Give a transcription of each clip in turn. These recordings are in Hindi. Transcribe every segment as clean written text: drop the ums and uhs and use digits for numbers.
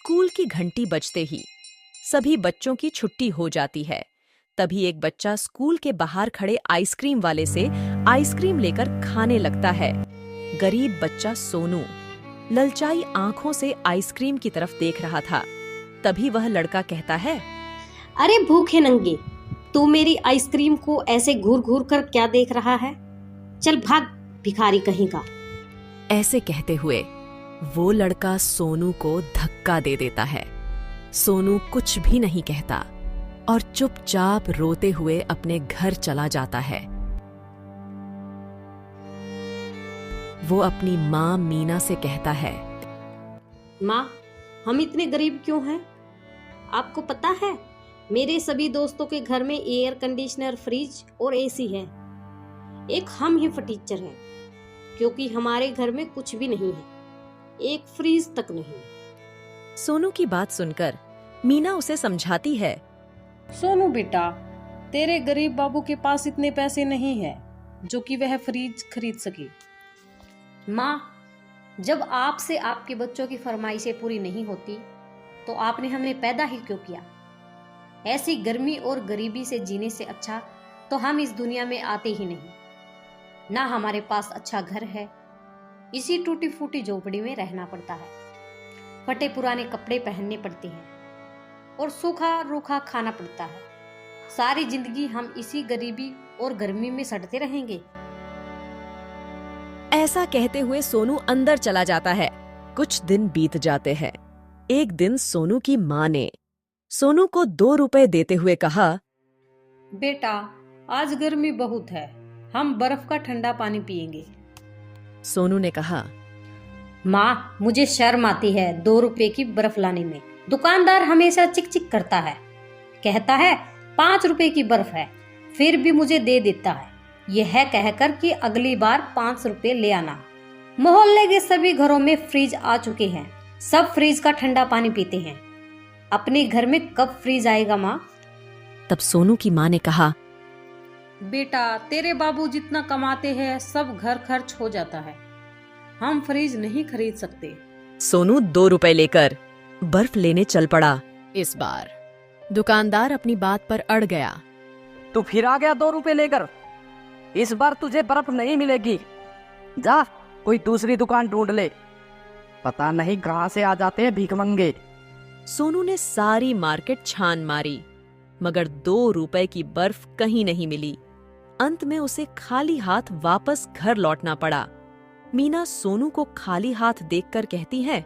स्कूल की घंटी बजते ही सभी बच्चों की छुट्टी हो जाती है। तभी एक बच्चा स्कूल के बाहर खड़े आइसक्रीम वाले से आइसक्रीम लेकर खाने लगता है। गरीब बच्चा सोनू ललचाई आंखों से आइसक्रीम की तरफ देख रहा था। तभी वह लड़का कहता है, अरे भूखे नंगे, तू मेरी आइसक्रीम को ऐसे घूर घूर कर क्या देख रहा है? चल भाग भिखारी कहीं का। ऐसे कहते हुए वो लड़का सोनू को धक्का दे देता है। सोनू कुछ भी नहीं कहता और चुपचाप रोते हुए अपने घर चला जाता है। वो अपनी माँ मीना से कहता है, माँ, हम इतने गरीब क्यों हैं? आपको पता है, मेरे सभी दोस्तों के घर में एयर कंडीशनर, फ्रिज और एसी है। एक हम ही फटीचर हैं, क्योंकि हमारे घर में कुछ भी नहीं है, एक फ्रिज तक नहीं। सोनू की बात सुनकर मीना उसे समझाती है, सोनू बेटा, तेरे गरीब बाबू के पास इतने पैसे नहीं है जो कि वह फ्रिज खरीद सके। माँ, जब आपसे आपके बच्चों की फरमाइशें पूरी नहीं होती तो आपने हमें पैदा ही क्यों किया? ऐसी गर्मी और गरीबी से जीने से अच्छा तो हम इस दुनिया में आते ही नहीं। ना हमारे पास अच्छा घर है, इसी टूटी फूटी झोपड़ी में रहना पड़ता है, फटे पुराने कपड़े पहनने पड़ते हैं और सूखा रूखा खाना पड़ता है। सारी जिंदगी हम इसी गरीबी और गर्मी में सड़ते रहेंगे। ऐसा कहते हुए सोनू अंदर चला जाता है। कुछ दिन बीत जाते हैं। एक दिन सोनू की माँ ने सोनू को 2 रुपए देते हुए कहा, बेटा, आज गर्मी बहुत है, हम बर्फ का ठंडा पानी पिएंगे। सोनू ने कहा, माँ, मुझे शर्म आती है 2 रुपए की बर्फ लाने में। दुकानदार हमेशा चिक चिक करता है, कहता है 5 रुपए की बर्फ है, फिर भी मुझे दे देता है, यह कहकर कि अगली बार 5 रुपए ले आना। मोहल्ले के सभी घरों में फ्रिज आ चुके हैं, सब फ्रिज का ठंडा पानी पीते हैं। अपने घर में कब फ्रिज आएगा माँ? तब सोनू की माँ ने कहा, बेटा, तेरे बाबू जितना कमाते हैं सब घर खर्च हो जाता है, हम फ्रिज नहीं खरीद सकते। सोनू 2 रुपए लेकर बर्फ लेने चल पड़ा। इस बार दुकानदार अपनी बात पर अड़ गया। तू फिर आ गया 2 रुपए लेकर? इस बार तुझे बर्फ नहीं मिलेगी, जा कोई दूसरी दुकान ढूंढ ले। पता नहीं कहां से आ जाते हैं भीखमंगे। सोनू ने सारी मार्केट छान मारी, मगर 2 रुपए की बर्फ कहीं नहीं मिली। अंत में उसे खाली हाथ वापस घर लौटना पड़ा। मीना सोनू को खाली हाथ देखकर कहती है,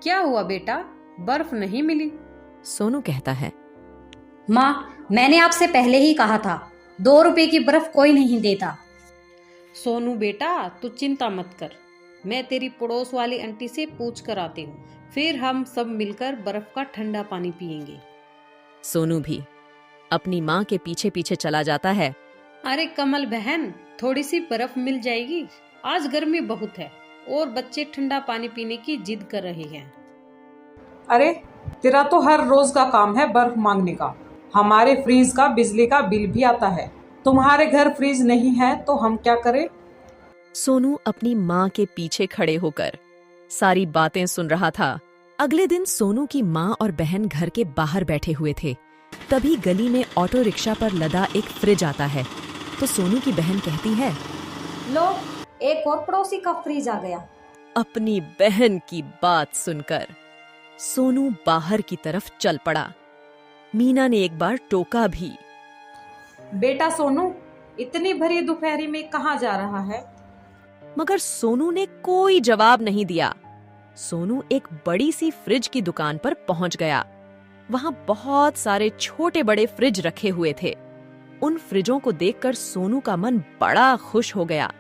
क्या हुआ बेटा, बर्फ नहीं मिली? सोनू कहता है, माँ, मैंने आपसे पहले ही कहा था 2 रुपए की बर्फ कोई नहीं देता। सोनू बेटा, तू चिंता मत कर, मैं तेरी पड़ोस वाली आंटी से पूछ कर आती हूँ, फिर हम सब मिलकर बर्फ का ठंडा पानी पिएंगे। सोनू भी अपनी माँ के पीछे पीछे चला जाता है। अरे कमल बहन, थोड़ी सी बर्फ मिल जाएगी, आज गर्मी बहुत है और बच्चे ठंडा पानी पीने की जिद कर रहे हैं। अरे, तेरा तो हर रोज का काम है बर्फ मांगने का। हमारे फ्रीज का बिजली का बिल भी आता है, तुम्हारे घर फ्रीज नहीं है तो हम क्या करें? सोनू अपनी माँ के पीछे खड़े होकर सारी बातें सुन रहा था। अगले दिन सोनू की माँ और बहन घर के बाहर बैठे हुए थे। तभी गली में ऑटो रिक्शा पर लदा एक फ्रिज आता है तो सोनू की बहन कहती है, लो, एक और पड़ोसी का फ्रिज आ गया। अपनी बहन की बात सुनकर सोनू बाहर की तरफ चल पड़ा। मीना ने एक बार टोका भी, बेटा सोनू, इतनी भरी दोपहरी में कहाँ जा रहा है? मगर सोनू ने कोई जवाब नहीं दिया। सोनू एक बड़ी सी फ्रिज की दुकान पर पहुंच गया। वहां बहुत सारे छोटे बड़े फ्रिज रखे हुए थे। उन फ्रिजों को देखकर सोनू का मन बड़ा खुश हो गया।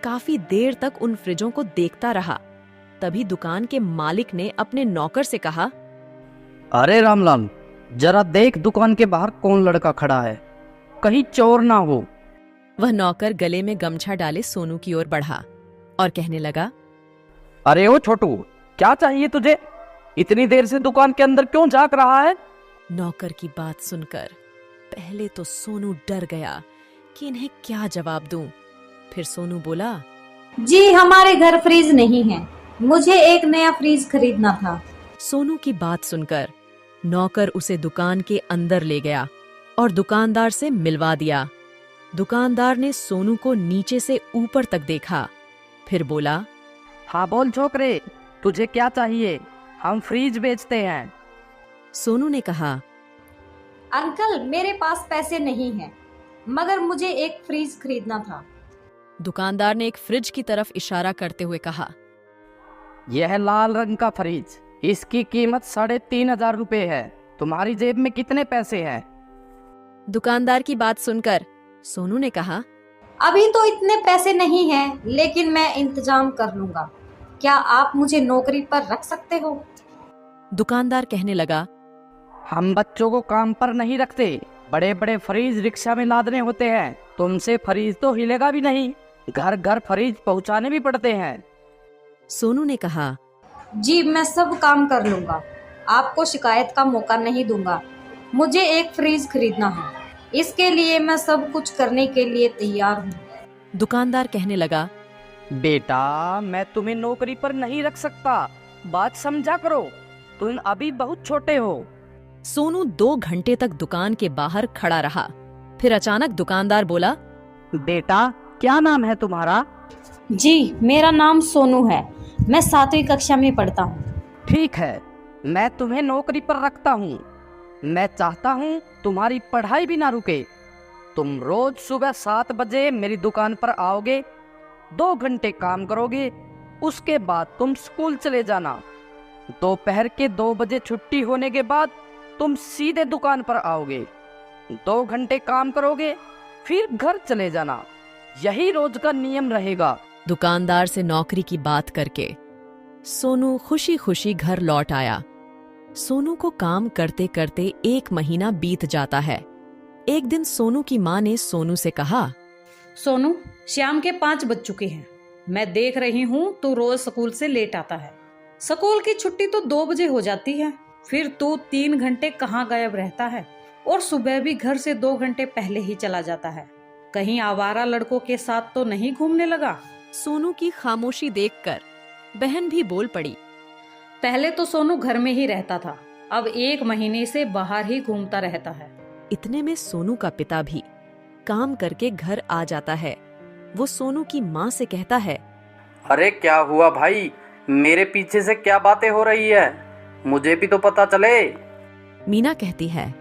काफी देर तक उन फ्रिजों को देखता रहा। तभी दुकान के मालिक ने अपने नौकर से कहा, अरे रामलाल, जरा देख दुकान के बाहर कौन लड़का खड़ा है, कहीं चोर ना हो। वह नौकर गले में गमछा डाले सोनू की ओर बढ़ा और कहने लगा, अरे ओ छोटू, क्या चाहिए तुझे? इतनी देर से दुकान के अंदर क्यों झांक रहा है? नौकर की बात सुनकर पहले तो सोनू डर गया कि इन्हें क्या जवाब दूं। फिर सोनू बोला, जी, हमारे घर फ्रिज नहीं है, मुझे एक नया फ्रिज खरीदना था। सोनू की बात सुनकर नौकर उसे दुकान के अंदर ले गया और दुकानदार से मिलवा दिया। दुकानदार ने सोनू को नीचे से ऊपर तक देखा, फिर बोला, हाँ बोल छोकरे, तुझे क्या चाहिए? हम फ्रिज बेचते हैं। सोनू ने कहा, अंकल मेरे पास पैसे नहीं हैं, मगर मुझे एक फ्रिज खरीदना था। दुकानदार ने एक फ्रिज की तरफ इशारा करते हुए कहा, यह लाल रंग का फ्रिज, इसकी कीमत 3,500 रुपए है। तुम्हारी जेब में कितने पैसे हैं? दुकानदार की बात सुनकर सोनू ने कहा, अभी तो इतने पैसे नहीं हैं, लेकिन मैं इंतजाम कर लूंगा। क्या आप मुझे नौकरी पर रख सकते हो? दुकानदार कहने लगा, हम बच्चों को काम पर नहीं रखते। बड़े बड़े फ्रिज रिक्शा में लादने होते हैं। तुमसे फ्रिज तो हिलेगा भी नहीं, घर घर फ्रिज पहुंचाने भी पड़ते हैं। सोनू ने कहा, जी मैं सब काम कर लूंगा, आपको शिकायत का मौका नहीं दूंगा। मुझे एक फ्रिज खरीदना है, इसके लिए मैं सब कुछ करने के लिए तैयार हूँ। दुकानदार कहने लगा, बेटा मैं तुम्हें नौकरी पर नहीं रख सकता, बात समझा करो, तुम अभी बहुत छोटे हो। सोनू 2 घंटे तक दुकान के बाहर खड़ा रहा। फिर अचानक दुकानदार बोला, बेटा क्या नाम है तुम्हारा? जी मेरा नाम सोनू है, मैं 7वीं कक्षा में पढ़ता हूँ। ठीक है, मैं तुम्हें नौकरी पर रखता हूँ। मैं चाहता हूँ तुम्हारी पढ़ाई भी ना रुके। तुम रोज सुबह 7 बजे मेरी दुकान पर आओगे, 2 घंटे काम करोगे, उसके बाद तुम स्कूल चले जाना। दोपहर के 2 बजे छुट्टी होने के बाद तुम सीधे दुकान पर आओगे, 2 घंटे काम करोगे, फिर घर चले जाना। यही रोज का नियम रहेगा। दुकानदार से नौकरी की बात करके सोनू खुशी खुशी घर लौट आया। सोनू को काम करते करते 1 महीना बीत जाता है। एक दिन सोनू की माँ ने सोनू से कहा, सोनू शाम के 5 बज चुके हैं। मैं देख रही हूँ तू रोज स्कूल से लेट आता है। स्कूल की छुट्टी तो 2 बजे हो जाती है, फिर तू 3 घंटे कहाँ गायब रहता है और सुबह भी घर से 2 घंटे पहले ही चला जाता है। कहीं आवारा लड़कों के साथ तो नहीं घूमने लगा? सोनू की खामोशी देखकर बहन भी बोल पड़ी, पहले तो सोनू घर में ही रहता था, अब 1 महीने से बाहर ही घूमता रहता है। इतने में सोनू का पिता भी काम करके घर आ जाता है। वो सोनू की माँ से कहता है, अरे क्या हुआ भाई, मेरे पीछे से क्या बातें हो रही है, मुझे भी तो पता चले। मीना कहती है,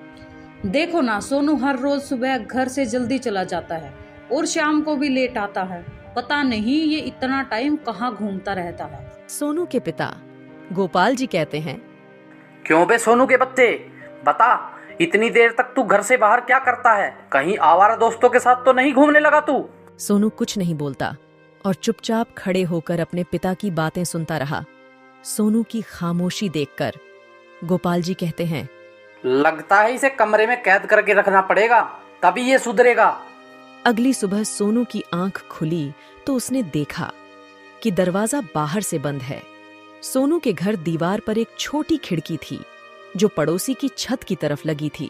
देखो ना सोनू हर रोज सुबह घर से जल्दी चला जाता है और शाम को भी लेट आता है। पता नहीं ये इतना टाइम कहाँ घूमता रहता है। सोनू के पिता गोपाल जी कहते हैं, क्यों बे सोनू के बच्चे, बता इतनी देर तक तू घर से बाहर क्या करता है? कहीं आवारा दोस्तों के साथ तो नहीं घूमने लगा तू? सोनू कुछ नहीं बोलता और चुपचाप खड़े होकर अपने पिता की बातें सुनता रहा। सोनू की खामोशी देखकर गोपाल जी कहते हैं, लगता है इसे कमरे में कैद करके रखना पड़ेगा, तभी ये सुधरेगा। अगली सुबह सोनू की आंख खुली तो उसने देखा कि दरवाजा बाहर से बंद है। सोनू के घर दीवार पर एक छोटी खिड़की थी जो पड़ोसी की छत की तरफ लगी थी।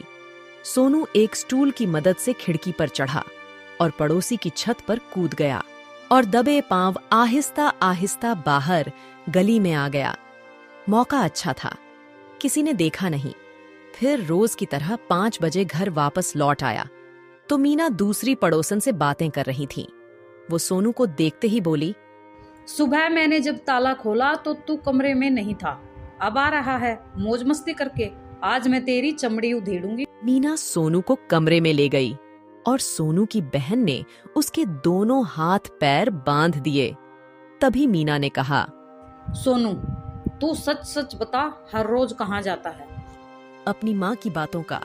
सोनू एक स्टूल की मदद से खिड़की पर चढ़ा और पड़ोसी की छत पर कूद गया और दबे पांव आहिस्ता आहिस्ता बाहर गली में आ गया। मौका अच्छा था, किसी ने देखा नहीं। फिर रोज की तरह 5 बजे घर वापस लौट आया तो मीना दूसरी पड़ोसन से बातें कर रही थी। वो सोनू को देखते ही बोली, सुबह मैंने जब ताला खोला तो तू कमरे में नहीं था, अब आ रहा है मौज मस्ती करके। आज मैं तेरी चमड़ी उधेड़ूंगी। मीना सोनू को कमरे में ले गई और सोनू की बहन ने उसके दोनों हाथ पैर बांध दिए। तभी मीना ने कहा, सोनू तू सच सच बता, हर रोज कहाँ जाता है? अपनी माँ की बातों का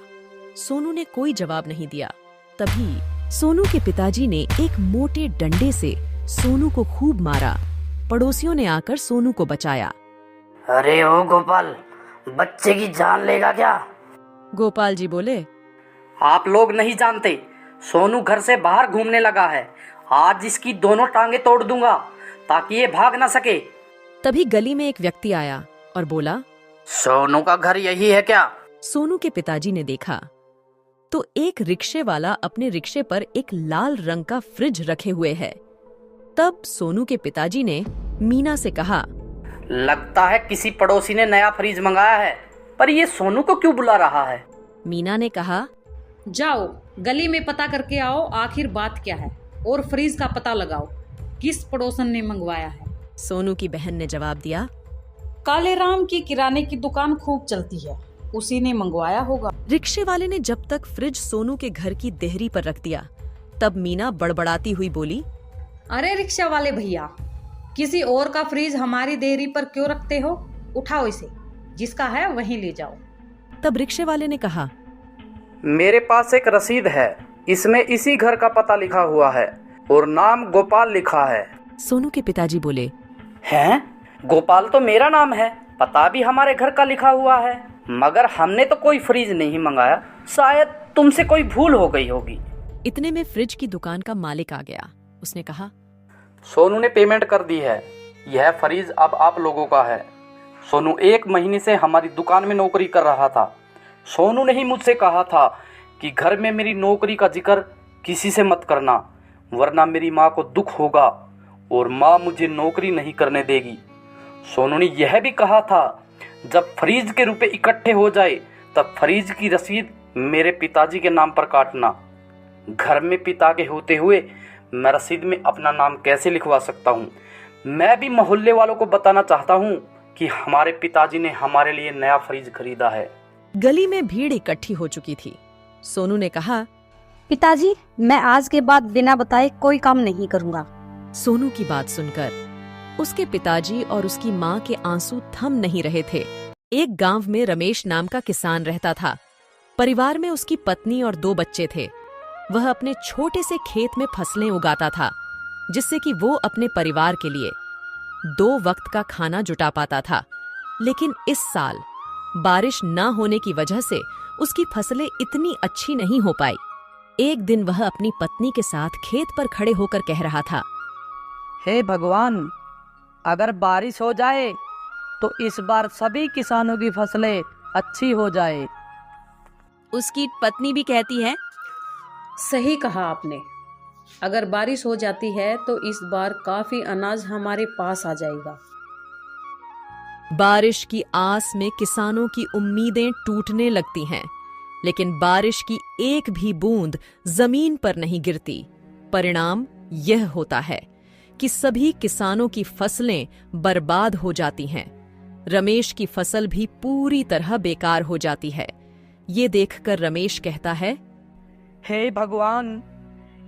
सोनू ने कोई जवाब नहीं दिया। तभी सोनू के पिताजी ने एक मोटे डंडे से सोनू को खूब मारा। पड़ोसियों ने आकर सोनू को बचाया। अरे ओ गोपाल, बच्चे की जान लेगा क्या? गोपाल जी बोले, आप लोग नहीं जानते, सोनू घर से बाहर घूमने लगा है। आज इसकी दोनों टांगे तोड़ दूंगा ताकि ये भाग ना सके। तभी गली में एक व्यक्ति आया और बोला, सोनू का घर यही है क्या? सोनू के पिताजी ने देखा तो एक रिक्शे वाला अपने रिक्शे पर एक लाल रंग का फ्रिज रखे हुए है। तब सोनू के पिताजी ने मीना से कहा, लगता है किसी पड़ोसी ने नया फ्रिज मंगाया है, पर ये सोनू को क्यों बुला रहा है? मीना ने कहा। जाओ गली में पता करके आओ आखिर बात क्या है, और फ्रीज का पता लगाओ किस पड़ोसन ने मंगवाया है। सोनू की बहन ने जवाब दिया। काले राम की किराने की दुकान खूब चलती है, उसी ने मंगवाया होगा। रिक्शे वाले ने जब तक फ्रिज सोनू के घर की देहरी पर रख दिया, तब मीना बड़बड़ाती हुई बोली, अरे रिक्शा वाले भैया, किसी और का फ्रिज हमारी देहरी पर क्यों रखते हो? उठाओ इसे, जिसका है वहीं ले जाओ। तब रिक्शे वाले ने कहा, मेरे पास एक रसीद है, इसमें इसी घर का पता लिखा हुआ है और नाम गोपाल लिखा है। सोनू के पिताजी बोले, हैं? गोपाल तो मेरा नाम है, पता भी हमारे घर का लिखा हुआ है, मगर हमने तो कोई फ्रिज नहीं मंगाया, शायद तुमसे कोई भूल हो गई होगी। इतने में फ्रिज की दुकान का मालिक आ गया। उसने कहा, सोनू ने पेमेंट कर दी है, यह फ्रिज अब आप लोगों का है। सोनू 1 महीने से हमारी दुकान में नौकरी कर रहा था। सोनू ने ही मुझसे कहा था कि घर में मेरी नौकरी का जिक्र किसी से मत करना, वरना मेरी माँ को दुख होगा और माँ मुझे नौकरी नहीं करने देगी। सोनू ने यह भी कहा था, जब फ्रिज के रुपए इकट्ठे हो जाए तब फ्रिज की रसीद मेरे पिताजी के नाम पर काटना। घर में पिता के होते हुए मैं रसीद में अपना नाम कैसे लिखवा सकता हूँ? मैं भी मोहल्ले वालों को बताना चाहता हूँ कि हमारे पिताजी ने हमारे लिए नया फ्रिज खरीदा है। गली में भीड़ इकट्ठी हो चुकी थी। सोनू ने कहा, पिताजी, मैं आज के बाद बिना बताए कोई काम नहीं करूँगा। सोनू की बात सुनकर उसके पिताजी और उसकी माँ के आंसू थम नहीं रहे थे। एक गांव में रमेश नाम का किसान रहता था। परिवार में उसकी पत्नी और 2 बच्चे थे। वह अपने छोटे से खेत में फसलें उगाता था, जिससे कि वो अपने परिवार के लिए 2 वक्त का खाना जुटा पाता था। लेकिन इस साल बारिश न होने की वजह से उसकी फसलें इतनी अच्छी नहीं हो पाई। एक दिन वह अपनी पत्नी के साथ खेत पर खड़े होकर कह रहा था, हे भगवान, अगर बारिश हो जाए तो इस बार सभी किसानों की फसलें अच्छी हो जाए। उसकी पत्नी भी कहती है, सही कहा आपने, अगर बारिश हो जाती है तो इस बार काफी अनाज हमारे पास आ जाएगा। बारिश की आस में किसानों की उम्मीदें टूटने लगती हैं, लेकिन बारिश की एक भी बूंद जमीन पर नहीं गिरती। परिणाम यह होता है कि सभी किसानों की फसलें बर्बाद हो जाती हैं। रमेश की फसल भी पूरी तरह बेकार हो जाती है। ये देखकर रमेश कहता है, हे भगवान,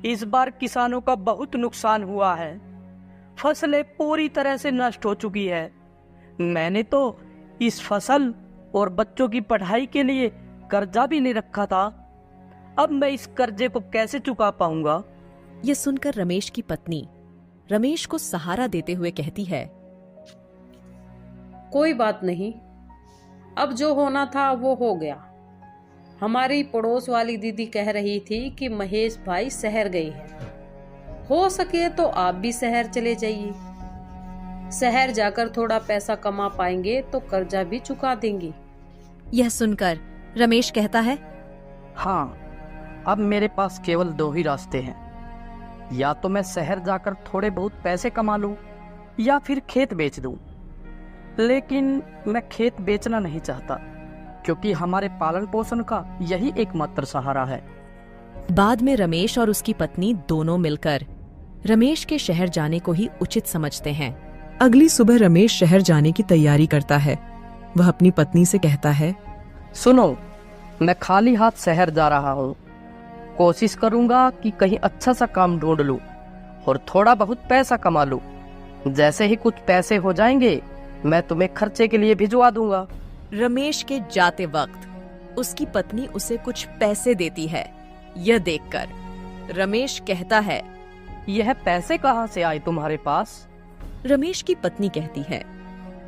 इस बार किसानों का बहुत नुकसान हुआ है। फसलें पूरी तरह से नष्ट हो चुकी है। मैंने तो इस फसल और बच्चों की पढ़ाई के लिए कर्जा भी नहीं रखा था। अब मैं इस कर्जे को कैसे चुका पाऊंगा? यह सुनकर रमेश की पत्नी रमेश को सहारा देते हुए कहती है, कोई बात नहीं, अब जो होना था वो हो गया। हमारी पड़ोस वाली दीदी कह रही थी कि महेश भाई शहर गए हैं, हो सके तो आप भी शहर चले जाइए। शहर जाकर थोड़ा पैसा कमा पाएंगे तो कर्जा भी चुका देंगे। यह सुनकर रमेश कहता है, हाँ, अब मेरे पास केवल 2 ही रास्ते हैं। या तो मैं शहर जाकर थोड़े बहुत पैसे कमा लूं, या फिर खेत बेच दूं। लेकिन मैं खेत बेचना नहीं चाहता, क्योंकि हमारे पालन पोषण का यही एकमात्र सहारा है। बाद में रमेश और उसकी पत्नी दोनों मिलकर रमेश के शहर जाने को ही उचित समझते हैं। अगली सुबह रमेश शहर जाने की तैयारी करता है। वह अपनी पत्नी से कहता है, सुनो, मैं खाली हाथ शहर जा रहा हूँ। कोशिश करूंगा कि कहीं अच्छा सा काम ढूंढ लूं और थोड़ा बहुत पैसा कमा लूं। जैसे ही कुछ पैसे हो जाएंगे, मैं तुम्हें खर्चे के लिए भिजवा दूंगा। रमेश के जाते वक्त उसकी पत्नी उसे कुछ पैसे देती है। यह देखकर रमेश कहता है, यह पैसे कहाँ से आए तुम्हारे पास? रमेश की पत्नी कहती है,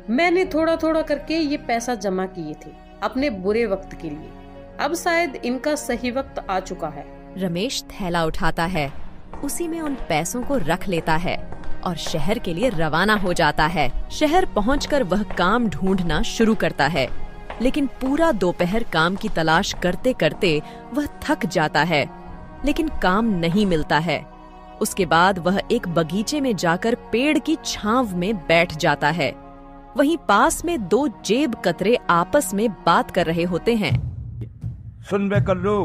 मैंने थोड़ा थोड़ा करके ये पैसा जमा किए थे अपने बुरे वक्त के लिए। अब शायद इनका सही वक्त आ चुका है। रमेश थैला उठाता है, उसी में उन पैसों को रख लेता है और शहर के लिए रवाना हो जाता है। शहर पहुंचकर वह काम ढूंढना शुरू करता है, लेकिन पूरा दोपहर काम की तलाश करते करते वह थक जाता है, लेकिन काम नहीं मिलता है। उसके बाद वह एक बगीचे में जाकर पेड़ की छांव में बैठ जाता है। वहीं पास में 2 जेब कतरे आपस में बात कर रहे होते हैं। सुन बे कल्लू,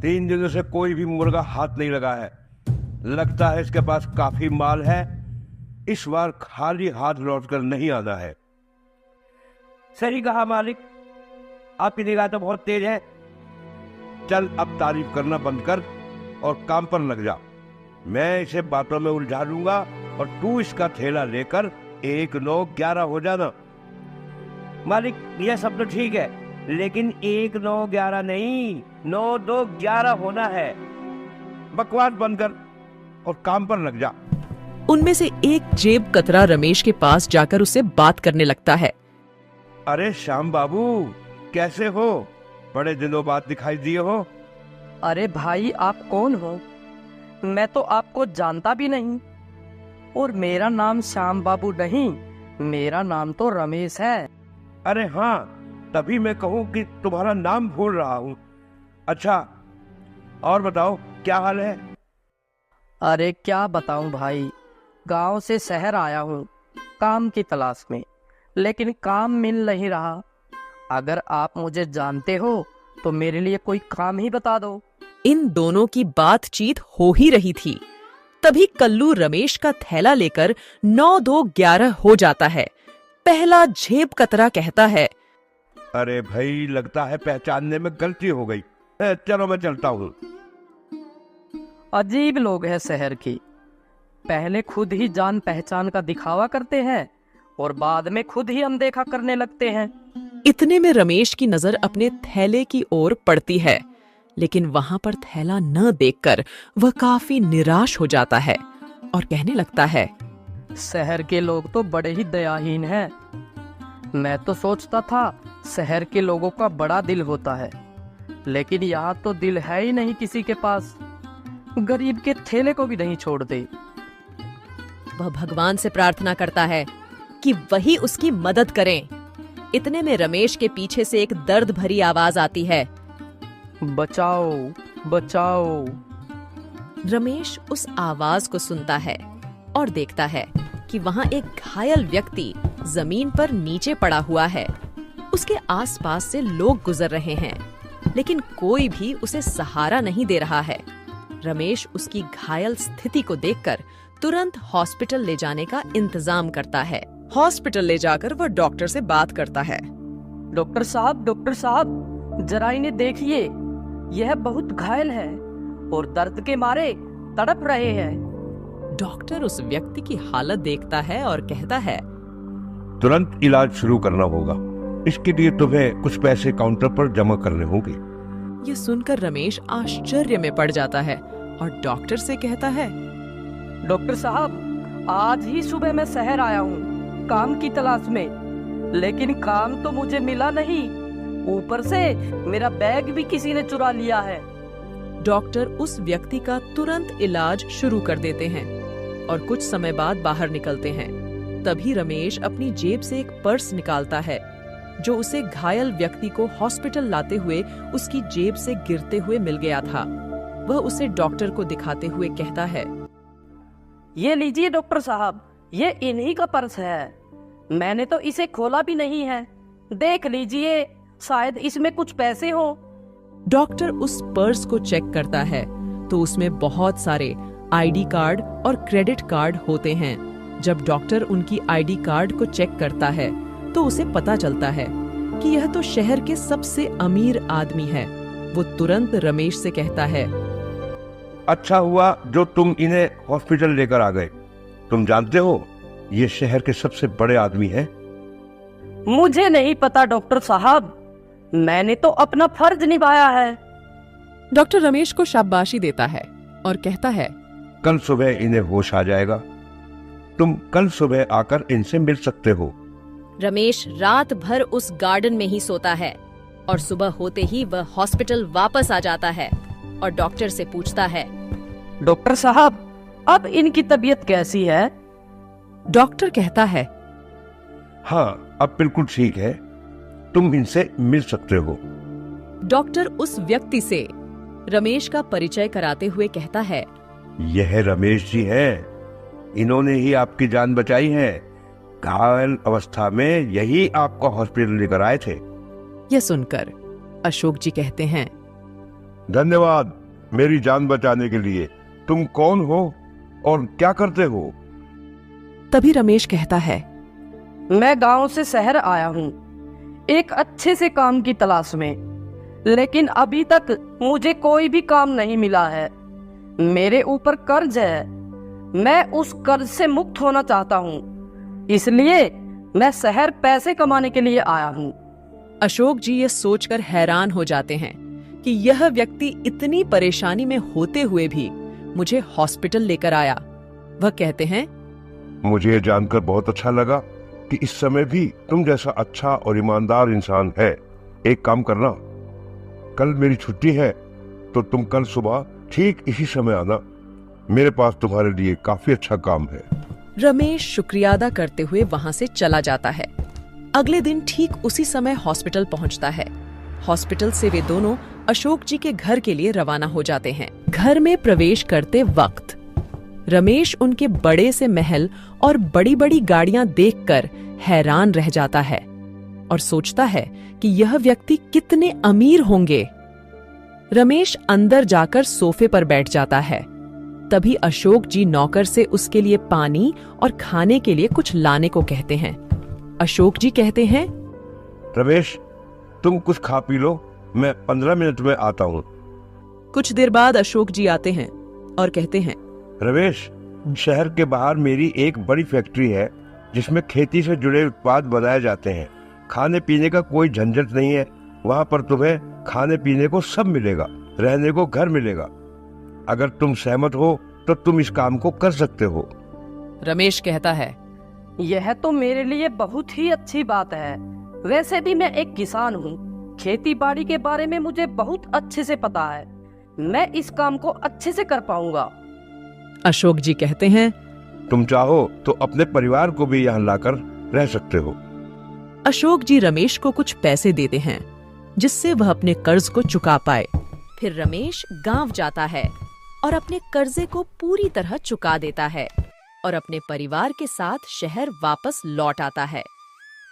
3 दिनों से कोई भी मुर्गा हाथ नहीं लगा है। लगता है इसके पास काफी माल है। इस बार खाली हाथ लौट कर नहीं आना है। सही कहा मालिक, आपकी निगाह तो बहुत तेज है। चल अब तारीफ करना बंद कर और काम पर लग जा। मैं इसे बातों में उलझा लूंगा और तू इसका थैला लेकर 1, 9, 11 हो जाना। मालिक यह सब तो ठीक है, लेकिन 1, 9, 11 नहीं, 9, 2, 11 होना है। बकवास बंद कर और काम पर लग जा। उनमें से एक जेब कतरा रमेश के पास जाकर उससे बात करने लगता है। अरे श्याम बाबू, कैसे हो? बड़े दिनों बाद दिखाई दिए हो। अरे भाई, आप कौन हो? मैं तो आपको जानता भी नहीं। और मेरा नाम श्याम बाबू नहीं, मेरा नाम तो रमेश है। अरे हाँ, तभी मैं कहूँ कि तुम्हारा नाम भूल रहा हूँ। अच्छा, और बताओ क्या हाल है? अरे क्या बताऊं भाई, गांव से शहर आया हूँ काम की तलाश में, लेकिन काम मिल नहीं रहा। अगर आप मुझे जानते हो तो मेरे लिए कोई काम ही बता दो। इन दोनों की बातचीत हो ही रही थी, तभी कल्लू रमेश का थैला लेकर 9, 2, 11 हो जाता है। पहला जेब कतरा कहता है, अरे भाई, लगता है पहचानने में गलती हो गई। चलो मैं चलता हूँ। अजीब लोग हैं शहर की, पहले खुद ही जान पहचान का दिखावा करते हैं और बाद में खुद ही अनदेखा करने लगते हैं। इतने में रमेश की नजर अपने थैले की ओर पड़ती है, लेकिन वहां पर थैला न देखकर वह काफी निराश हो जाता है और कहने लगता है, शहर के लोग तो बड़े ही दयाहीन हैं। मैं तो सोचता था शहर के लोगों का बड़ा दिल होता है, लेकिन यहाँ तो दिल है ही नहीं किसी के पास। गरीब के थैले को भी नहीं छोड़ते। वह भगवान से प्रार्थना करता है कि वही उसकी मदद करें। इतने में रमेश के पीछे से एक दर्द भरी आवाज आती है, बचाओ बचाओ। रमेश उस आवाज को सुनता है और देखता है कि वहां एक घायल व्यक्ति जमीन पर नीचे पड़ा हुआ है। उसके आसपास से लोग गुजर रहे हैं, लेकिन कोई भी उसे सहारा नहीं दे रहा है। रमेश उसकी घायल स्थिति को देखकर तुरंत हॉस्पिटल ले जाने का इंतजाम करता है। हॉस्पिटल ले जाकर वह डॉक्टर से बात करता है। डॉक्टर साहब, जरा इन्हें देखिए, यह बहुत घायल है और दर्द के मारे तड़प रहे हैं। डॉक्टर उस व्यक्ति की हालत देखता है और कहता है, तुरंत इलाज शुरू करना होगा। इसके लिए तुम्हें कुछ पैसे काउंटर पर जमा करने होंगे। ये सुनकर रमेश आश्चर्य में पड़ जाता है और डॉक्टर से कहता है, डॉक्टर साहब, आज ही सुबह मैं शहर आया हूँ काम की तलाश में, लेकिन काम तो मुझे मिला नहीं। ऊपर से मेरा बैग भी किसी ने चुरा लिया है। डॉक्टर उस व्यक्ति का तुरंत इलाज शुरू कर देते हैं और कुछ समय बाद बाहर निकलते हैं। तभी रमेश अपनी जेब से एक पर्स निकालता है, जो उसे घायल व्यक्ति को हॉस्पिटल लाते हुए उसकी जेब से गिरते हुए मिल गया था। वह उसे डॉक्टर को दिखाते हुए कहता है, ये लीजिए डॉक्टर साहब, ये इन्हीं का पर्स है। मैंने तो इसे खोला भी नहीं है, देख लीजिए, शायद इसमें कुछ पैसे हो। डॉक्टर उस पर्स को चेक करता है तो उसमें बहुत सारे आईडी कार्ड और क्रेडिट कार्ड होते हैं। जब डॉक्टर उनकी आईडी कार्ड को चेक करता है तो उसे पता चलता है कि यह तो शहर के सबसे अमीर आदमी है। वो तुरंत रमेश से कहता है, अच्छा हुआ जो तुम इन्हें हॉस्पिटल लेकर आ गए। तुम जानते हो ये शहर के सबसे बड़े आदमी हैं। मुझे नहीं पता डॉक्टर साहब, मैंने तो अपना फर्ज निभाया है। डॉक्टर रमेश को शाबाशी देता है और कहता है, कल सुबह इन्हें होश आ जाएगा। तुम कल सुबह आकर इनसे मिल सकते हो। रमेश रात भर उस गार्डन में ही सोता है और सुबह होते ही वह हॉस्पिटल वापस आ जाता है और डॉक्टर से पूछता है, डॉक्टर साहब, अब इनकी तबीयत कैसी है? डॉक्टर कहता है, हाँ, अब बिल्कुल ठीक है, तुम इनसे मिल सकते हो। डॉक्टर उस व्यक्ति से रमेश का परिचय कराते हुए कहता है, यह रमेश जी हैं, इन्होंने ही आपकी जान बचाई है। घायल अवस्था में यही आपको हॉस्पिटल लेकर आए थे। यह सुनकर अशोक जी कहते हैं, धन्यवाद मेरी जान बचाने के लिए। तुम कौन हो और क्या करते हो? तभी रमेश कहता है, मैं गांव से शहर आया हूँ एक अच्छे से काम की तलाश में, लेकिन अभी तक मुझे कोई भी काम नहीं मिला है। मेरे ऊपर कर्ज है, मैं उस कर्ज से मुक्त होना चाहता हूँ, इसलिए मैं शहर पैसे कमाने के लिए आया हूँ। अशोक जी ये सोचकर हैरान हो जाते हैं कि यह व्यक्ति इतनी परेशानी में होते हुए भी मुझे हॉस्पिटल लेकर आया। वह कहते हैं, मुझे ये जानकर बहुत अच्छा लगा कि इस समय भी तुम जैसा अच्छा और ईमानदार इंसान है। एक काम करना, कल मेरी छुट्टी है तो तुम कल सुबह ठीक इसी समय आना। मेरे पास तुम्हारे लिए काफी अच्छा काम है। रमेश शुक्रिया अदा करते हुए वहां से चला जाता है। अगले दिन ठीक उसी समय हॉस्पिटल पहुंचता है। हॉस्पिटल से वे दोनों अशोक जी के घर के लिए रवाना हो जाते हैं। घर में प्रवेश करते वक्त रमेश उनके बड़े से महल और बड़ी बड़ी गाड़ियां देखकर हैरान रह जाता है और सोचता है कि यह व्यक्ति कितने अमीर होंगे। रमेश अंदर जाकर सोफे पर बैठ जाता है। तभी अशोक जी नौकर से उसके लिए पानी और खाने के लिए कुछ लाने को कहते हैं। अशोक जी कहते हैं, रमेश तुम कुछ खा पी लो, मैं 15 मिनट में आता हूँ। कुछ देर बाद अशोक जी आते हैं और कहते हैं, रमेश शहर के बाहर मेरी एक बड़ी फैक्ट्री है जिसमें खेती से जुड़े उत्पाद बनाए जाते हैं। खाने पीने का कोई झंझट नहीं है। वहाँ पर तुम्हें खाने पीने को सब मिलेगा, रहने को घर मिलेगा। अगर तुम सहमत हो तो तुम इस काम को कर सकते हो। रमेश कहता है, यह तो मेरे लिए बहुत ही अच्छी बात है। वैसे भी मैं एक किसान हूँ, खेती बाड़ी के बारे में मुझे बहुत अच्छे से पता है। मैं इस काम को अच्छे से कर पाऊंगा। अशोक जी कहते हैं, तुम चाहो तो अपने परिवार को भी यहाँ लाकर रह सकते हो। अशोक जी रमेश को कुछ पैसे देते हैं जिससे वह अपने कर्ज को चुका पाए। फिर रमेश गांव जाता है और अपने कर्जे को पूरी तरह चुका देता है और अपने परिवार के साथ शहर वापस लौट आता है।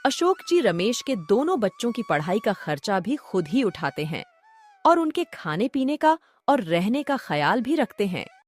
अशोक जी रमेश के दोनों बच्चों की पढ़ाई का खर्चा भी खुद ही उठाते हैं और उनके खाने पीने का और रहने का ख्याल भी रखते हैं।